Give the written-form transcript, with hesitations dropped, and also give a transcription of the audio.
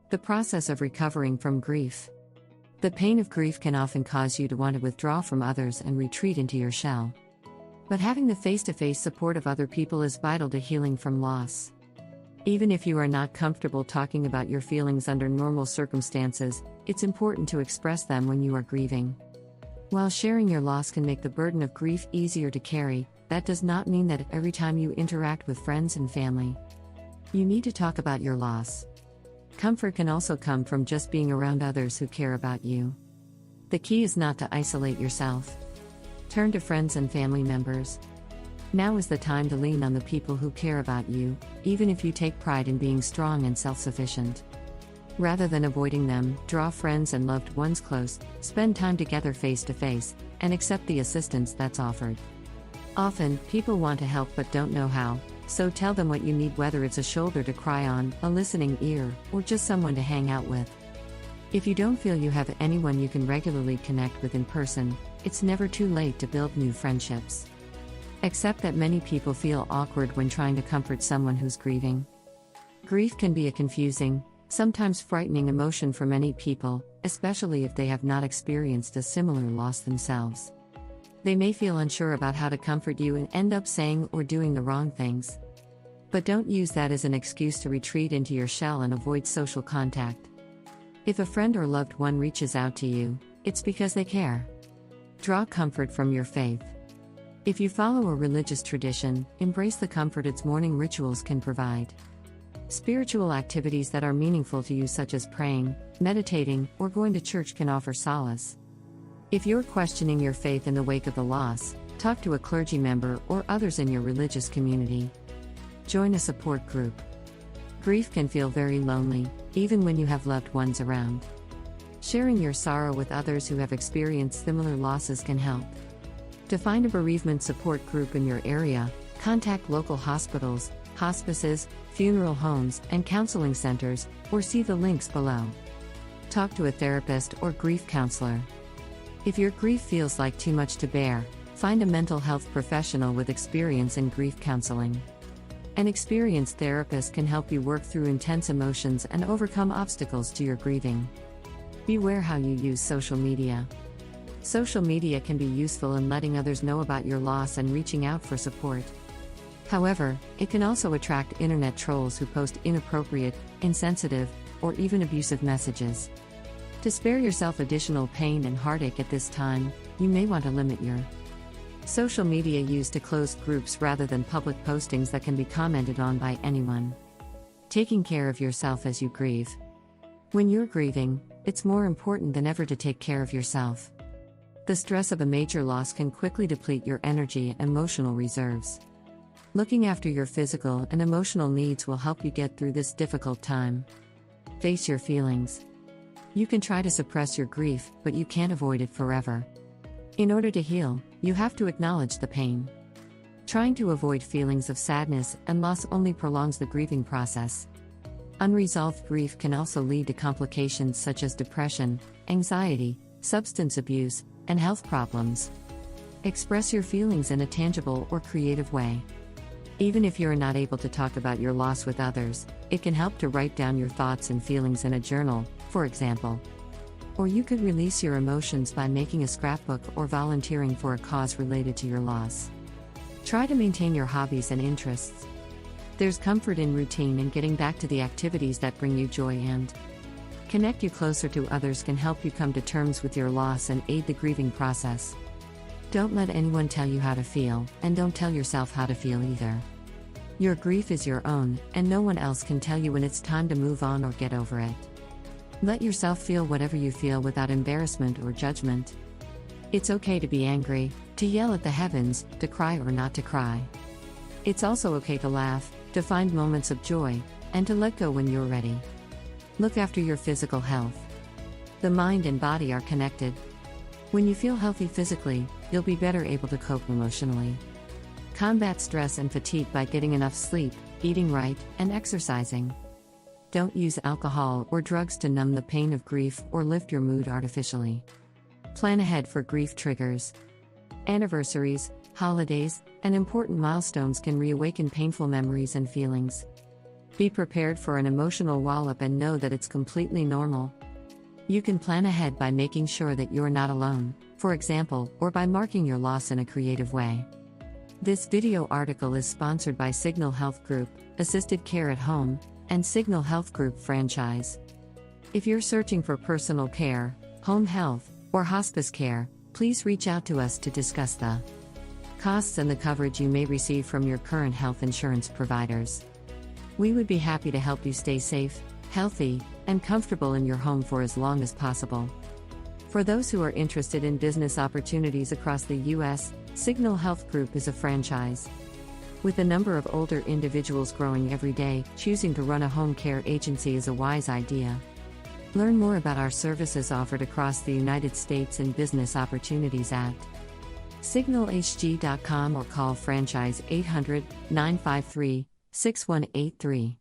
The process of recovering from grief. The pain of grief can often cause you to want to withdraw from others and retreat into your shell. But having the face-to-face support of other people is vital to healing from loss. Even if you are not comfortable talking about your feelings under normal circumstances, it's important to express them when you are grieving. While sharing your loss can make the burden of grief easier to carry, that does not mean that every time you interact with friends and family, you need to talk about your loss. Comfort can also come from just being around others who care about you. The key is not to isolate yourself. Turn to friends and family members. Now is the time to lean on the people who care about you, even if you take pride in being strong and self-sufficient. Rather than avoiding them, draw friends and loved ones close, spend time together face to face, and accept the assistance that's offered. Often, people want to help but don't know how, so tell them what you need, whether it's a shoulder to cry on, a listening ear, or just someone to hang out with. If you don't feel you have anyone you can regularly connect with in person, it's never too late to build new friendships. Accept that many people feel awkward when trying to comfort someone who's grieving. Grief can be a confusing, sometimes frightening emotion for many people, especially if they have not experienced a similar loss themselves. They may feel unsure about how to comfort you and end up saying or doing the wrong things. But don't use that as an excuse to retreat into your shell and avoid social contact. If a friend or loved one reaches out to you, it's because they care. Draw comfort from your faith. If you follow a religious tradition, embrace the comfort its morning rituals can provide. Spiritual activities that are meaningful to you, such as praying, meditating, or going to church, can offer solace. If you're questioning your faith in the wake of the loss, talk to a clergy member or others in your religious community. Join a support group. Grief can feel very lonely, even when you have loved ones around. Sharing your sorrow with others who have experienced similar losses can help. To find a bereavement support group in your area, contact local hospitals, hospices, funeral homes, and counseling centers, or see the links below. Talk to a therapist or grief counselor. If your grief feels like too much to bear, find a mental health professional with experience in grief counseling. An experienced therapist can help you work through intense emotions and overcome obstacles to your grieving. Beware how you use social media. Social media can be useful in letting others know about your loss and reaching out for support. However, it can also attract internet trolls who post inappropriate, insensitive, or even abusive messages. To spare yourself additional pain and heartache at this time, you may want to limit your social media use to closed groups rather than public postings that can be commented on by anyone. Taking care of yourself as you grieve. When you're grieving, it's more important than ever to take care of yourself. The stress of a major loss can quickly deplete your energy and emotional reserves. Looking after your physical and emotional needs will help you get through this difficult time. Face your feelings. You can try to suppress your grief, but you can't avoid it forever. In order to heal, you have to acknowledge the pain. Trying to avoid feelings of sadness and loss only prolongs the grieving process. Unresolved grief can also lead to complications such as depression, anxiety, substance abuse, and health problems. Express your feelings in a tangible or creative way. Even if you're not able to talk about your loss with others, it can help to write down your thoughts and feelings in a journal, for example. Or you could release your emotions by making a scrapbook or volunteering for a cause related to your loss. Try to maintain your hobbies and interests. There's comfort in routine, and getting back to the activities that bring you joy and connect you closer to others can help you come to terms with your loss and aid the grieving process. Don't let anyone tell you how to feel, and don't tell yourself how to feel either. Your grief is your own, and no one else can tell you when it's time to move on or get over it. Let yourself feel whatever you feel without embarrassment or judgment. It's okay to be angry, to yell at the heavens, to cry or not to cry. It's also okay to laugh, to find moments of joy, and to let go when you're ready. Look after your physical health. The mind and body are connected. When you feel healthy physically, you'll be better able to cope emotionally. Combat stress and fatigue by getting enough sleep, eating right, and exercising. Don't use alcohol or drugs to numb the pain of grief or lift your mood artificially. Plan ahead for grief triggers. Anniversaries, holidays, and important milestones can reawaken painful memories and feelings. Be prepared for an emotional wallop and know that it's completely normal. You can plan ahead by making sure that you're not alone, for example, or by marking your loss in a creative way. This video article is sponsored by Signal Health Group, Assisted Care at Home, and Signal Health Group franchise. If you're searching for personal care, home health, or hospice care, please reach out to us to discuss the costs and the coverage you may receive from your current health insurance providers. We would be happy to help you stay safe, healthy, and comfortable in your home for as long as possible. For those who are interested in business opportunities across the U.S., Signal Health Group is a franchise. With the number of older individuals growing every day, choosing to run a home care agency is a wise idea. Learn more about our services offered across the United States and business opportunities at signalhg.com or call franchise 800-953-6183.